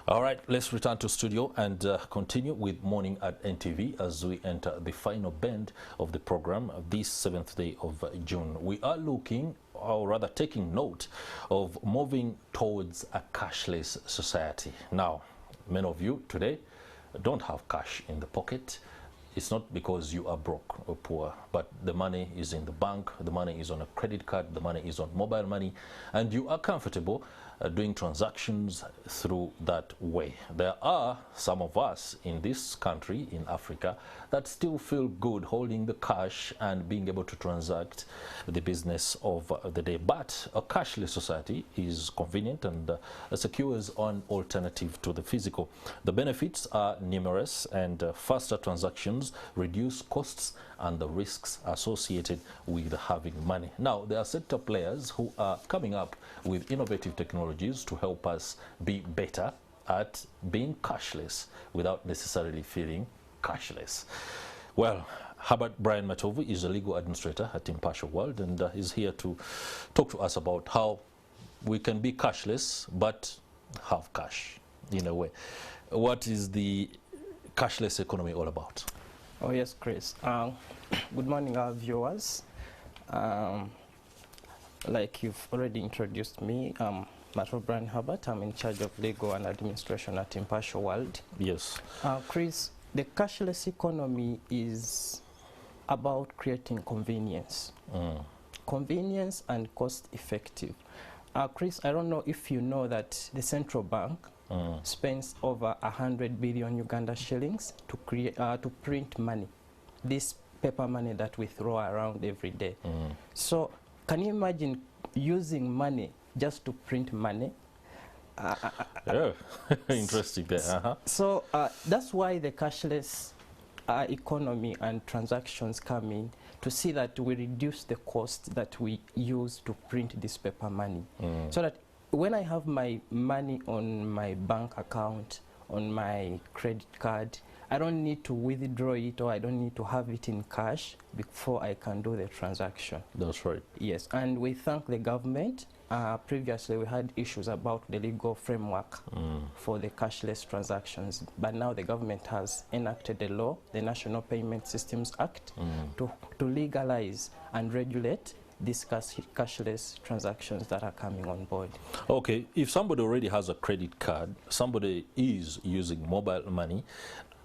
All right, let's return to studio and continue with Morning at NTV as we enter the final bend of the program this 7th day of June. We are looking, or rather taking note, of moving towards a cashless society. Now, many of you today don't have cash in the pocket. It's not because you are broke or poor, but the money is in the bank, the money is on a credit card, the money is on mobile money, and you are comfortable doing transactions through that way. There are some of us in this country, in Africa, that still feel good holding the cash and being able to transact the business of the day. But a cashless society is convenient and secures an alternative to the physical. The benefits are numerous, and faster transactions reduce costs and the risks associated with having money. Now, there are sector players who are coming up with innovative technologies to help us be better at being cashless without necessarily feeling cashless. Well, Herbert Brian Matovu is a legal administrator at Impartial World and is here to talk to us about how we can be cashless but have cash in a way. What is the cashless economy all about? Oh yes, Chris. Good morning, our viewers. Like you've already introduced me, Matovu Brian Herbert. I'm in charge of legal and administration at Impartial World. Yes. Chris, the cashless economy is about creating convenience. Convenience and cost effective. Chris, I don't know if you know that the central bank spends over 100 billion Uganda shillings to create to print money, this paper money that we throw around every day. So can you imagine using money just to print money? Yeah, interesting there. So that's why the cashless economy and transactions come in, to see that we reduce the cost that we use to print this paper money, so that when I have my money on my bank account, on my credit card, I don't need to withdraw it, or I don't need to have it in cash before I can do the transaction. That's right. Yes, and we thank the government. Previously we had issues about the legal framework for the cashless transactions, but now the government has enacted a law, the National Payment Systems Act, to legalize and regulate these cashless transactions that are coming on board. Okay, if somebody already has a credit card, somebody is using mobile money,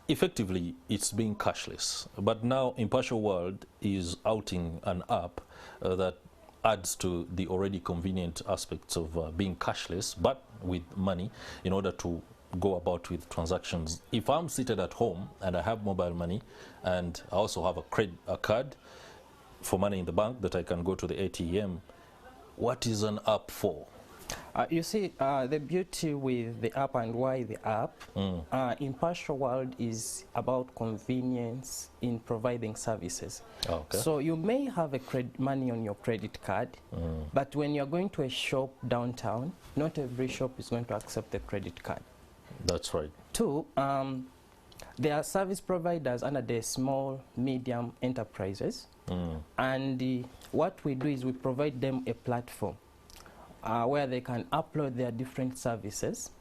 effectively it's being cashless. But now Impartial World is outing an app that adds to the already convenient aspects of being cashless, but with money, in order to go about with transactions. If I'm seated at home and I have mobile money, and I also have a card for money in the bank that I can go to the ATM, what is an app for? You see, the beauty with the app and why the app, Impartial World is about convenience in providing services. Okay. So you may have money on your credit card, but when you're going to a shop downtown, not every shop is going to accept the credit card. That's right. Two, there are service providers under the small, medium enterprises, and what we do is we provide them a platform where they can upload their different services,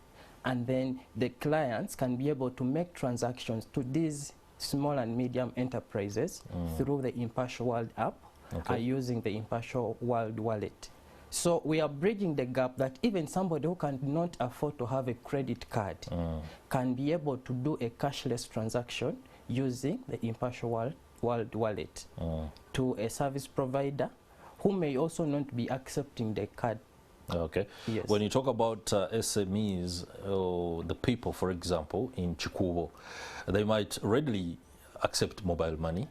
and then the clients can be able to make transactions to these small and medium enterprises through the Impartial World app, using the Impartial World wallet. So we are bridging the gap that even somebody who cannot afford to have a credit card can be able to do a cashless transaction using the Impartial World wallet to a service provider who may also not be accepting the card. Okay. Yes. When you talk about SMEs, the people, for example, in Chikubo, they might readily accept mobile money.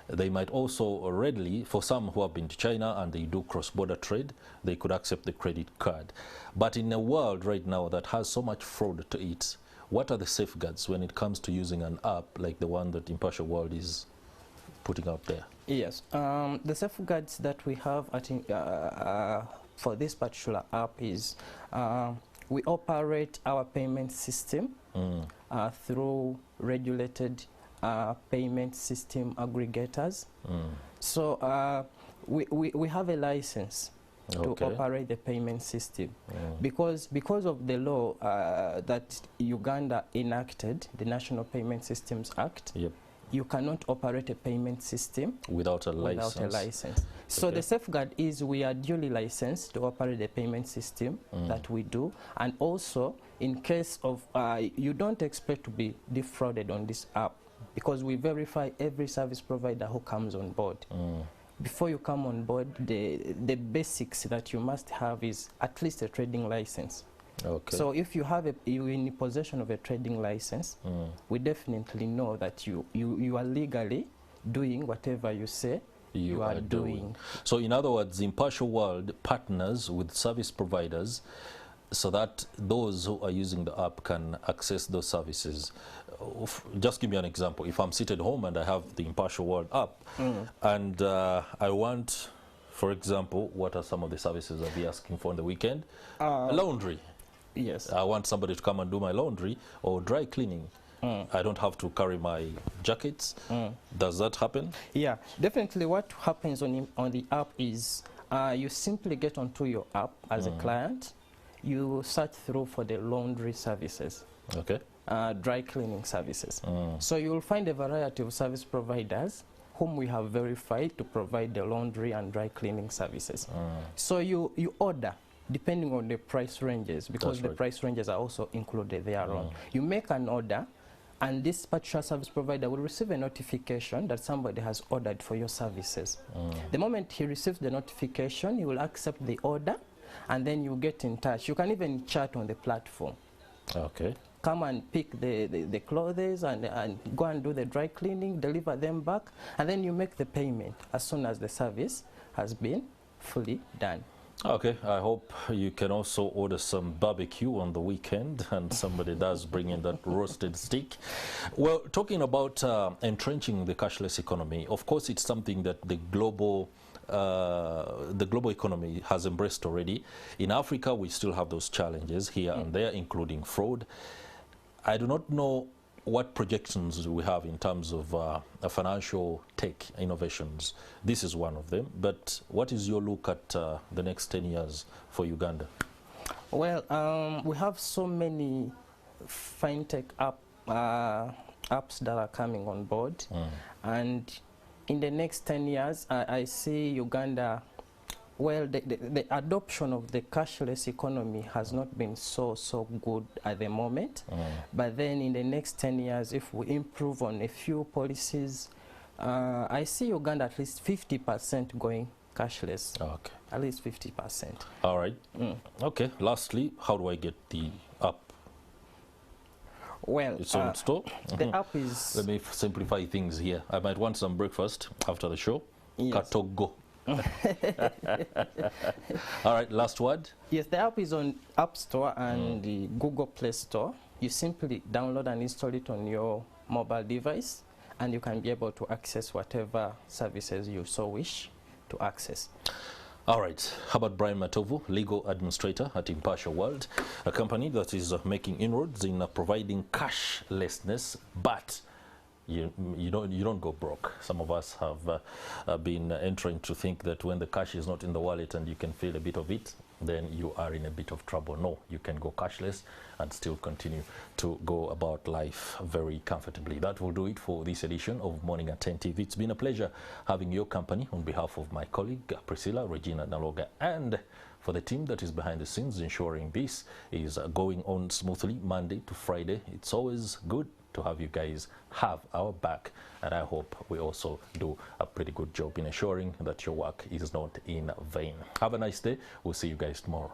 They might also readily, for some who have been to China and they do cross-border trade, they could accept the credit card. But in a world right now that has so much fraud to it, what are the safeguards when it comes to using an app like the one that Impartial World is putting out there? Yes. The safeguards that we have for this particular app is we operate our payment system through regulated payment system aggregators. So we have a license to operate the payment system. Because of the law that Uganda enacted, the National Payment Systems Act, you cannot operate a payment system without a license. So the safeguard is we are duly licensed to operate the payment system that we do, and also in case of you don't expect to be defrauded on this app, because we verify every service provider who comes on board. Before you come on board, the basics that you must have is at least a trading license. So if you have you're in possession of a trading license, we definitely know that you are legally doing whatever you say you are doing. So in other words, Impartial World partners with service providers so that those who are using the app can access those services. Just give me an example. If I'm seated home and I have the Impartial World app and I want, for example, what are some of the services I'll be asking for on the weekend? Laundry. Yes. I want somebody to come and do my laundry or dry cleaning. I don't have to carry my jackets. Does that happen? Yeah, definitely. What happens on the app is you simply get onto your app as a client. You search through for the laundry services, dry cleaning services. So you'll find a variety of service providers whom we have verified to provide the laundry and dry cleaning services. So you order depending on the price ranges, because the price ranges are also included thereon. You make an order, and this particular service provider will receive a notification that somebody has ordered for your services. The moment he receives the notification, he will accept the order, and then you get in touch. You can even chat on the platform. Come and pick the clothes and go and do the dry cleaning, deliver them back, and then you make the payment as soon as the service has been fully done. I hope you can also order some barbecue on the weekend and somebody does bring in that roasted steak. Well, talking about entrenching the cashless economy, of course it's something that the global economy has embraced already. In Africa, we still have those challenges here and there, including fraud. I do not know what projections we have in terms of financial tech innovations. This is one of them, but what is your look at the next 10 years for Uganda? Well, we have so many fintech apps that are coming on board, and in the next 10 years, I see Uganda, well, the adoption of the cashless economy has not been so good at the moment. But then in the next 10 years, if we improve on a few policies, I see Uganda at least 50% going cashless. At least 50%. All right. Okay. Lastly, how do I get the app? Well, it's on store. The app is... Let me simplify things here. I might want some breakfast after the show. Katogo. All right, last word. Yes, the app is on App Store and the Google Play Store. You simply download and install it on your mobile device, and you can be able to access whatever services you so wish to access. All right, Herbert Brian Matovu, Legal Administrator at Impartial World, a company that is making inroads in providing cashlessness, but you don't go broke. Some of us have been entering to think that when the cash is not in the wallet and you can feel a bit of it, then you are in a bit of trouble. No, you can go cashless and still continue to go about life very comfortably. That will do it for this edition of Morning at 10 TV. It's been a pleasure having your company on behalf of my colleague Priscilla, Regina Naloga, and for the team that is behind the scenes ensuring this is going on smoothly Monday to Friday. It's always good to have you guys have our back, and I hope we also do a pretty good job in ensuring that your work is not in vain. Have a nice day. We'll see you guys tomorrow.